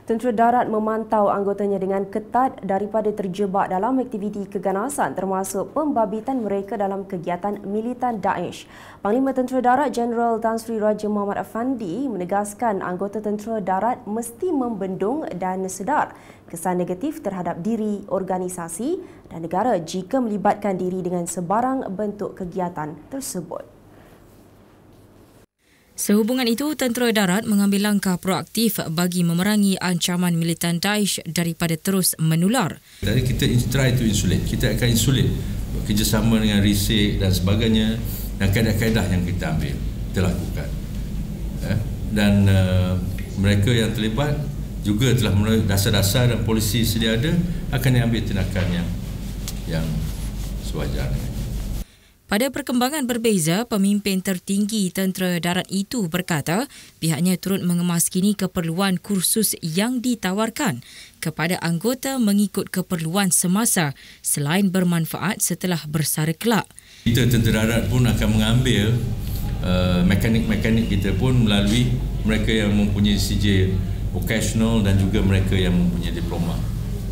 Tentera Darat memantau anggotanya dengan ketat daripada terjebak dalam aktiviti keganasan termasuk pembabitan mereka dalam kegiatan militan Daesh. Panglima Tentera Darat Jeneral Tan Sri Raja Muhammad Afandi menegaskan anggota Tentera Darat mesti membendung dan sedar kesan negatif terhadap diri, organisasi dan negara jika melibatkan diri dengan sebarang bentuk kegiatan tersebut. Sehubungan itu, Tentera Darat mengambil langkah proaktif bagi memerangi ancaman militan Daesh daripada terus menular. Jadi kita try to insulate. Kita akan insulate bekerjasama dengan RISIK dan sebagainya dan kaedah-kaedah yang kita ambil, kita lakukan. Dan mereka yang terlibat juga telah melalui dasar-dasar dan polisi sedia ada akan diambil tindakan yang sewajarnya. Pada perkembangan berbeza, pemimpin tertinggi Tentera Darat itu berkata pihaknya turut mengemaskini keperluan kursus yang ditawarkan kepada anggota mengikut keperluan semasa selain bermanfaat setelah bersara kelak. Kita Tentera Darat pun akan mengambil mekanik-mekanik kita pun melalui mereka yang mempunyai CJ vocational dan juga mereka yang mempunyai diploma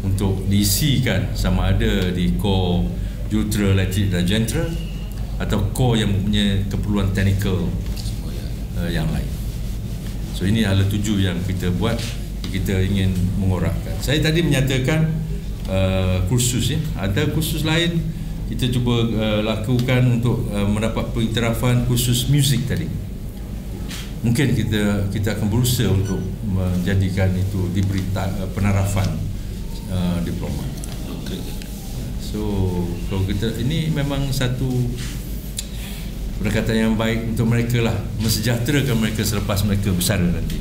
untuk diisikan sama ada di Korps Jurutera Elektrik dan Jentera atau core yang mempunyai keperluan teknikal yang lain. So ini adalah tuju yang kita buat, kita ingin mengorakkan. Saya tadi menyatakan kursus ada kursus lain kita cuba lakukan untuk mendapat pengiktirafan kursus muzik tadi. Mungkin kita akan berusaha untuk menjadikan itu diberi penarafan diploma. So kalau kita ini memang satu pendekatan yang baik untuk mereka lah, mensejahterakan mereka selepas mereka bersara nanti.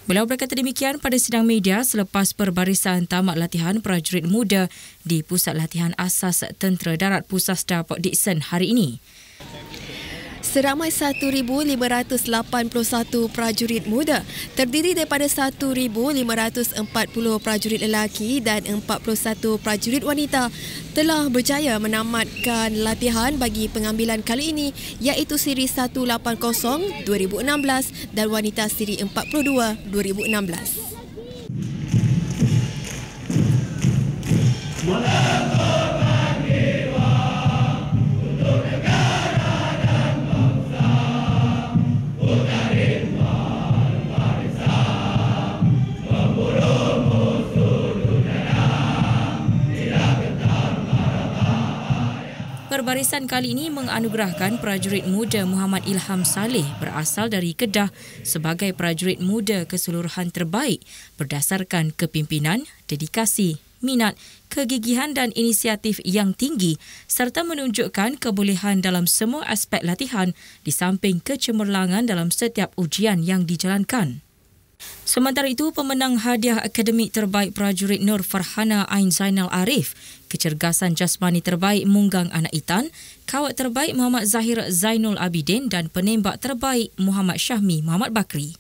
Beliau berkata demikian pada sidang media selepas perbarisan tamat latihan prajurit muda di Pusat Latihan Asas Tentera Darat Pusasda Port Dickson hari ini. Seramai 1,581 prajurit muda terdiri daripada 1,540 prajurit lelaki dan 41 prajurit wanita telah berjaya menamatkan latihan bagi pengambilan kali ini iaitu Siri 180 2016 dan wanita Siri 42 2016. Perbarisan kali ini menganugerahkan prajurit muda Muhammad Ilham Saleh berasal dari Kedah sebagai prajurit muda keseluruhan terbaik berdasarkan kepimpinan, dedikasi, minat, kegigihan dan inisiatif yang tinggi serta menunjukkan kebolehan dalam semua aspek latihan di samping kecemerlangan dalam setiap ujian yang dijalankan. Sementara itu, pemenang hadiah akademik terbaik prajurit Nur Farhana Ain Zainal Arif, kecergasan jasmani terbaik Munggang Anak Itan, kawat terbaik Muhammad Zahir Zainul Abidin dan penembak terbaik Muhammad Syahmi Muhammad Bakri.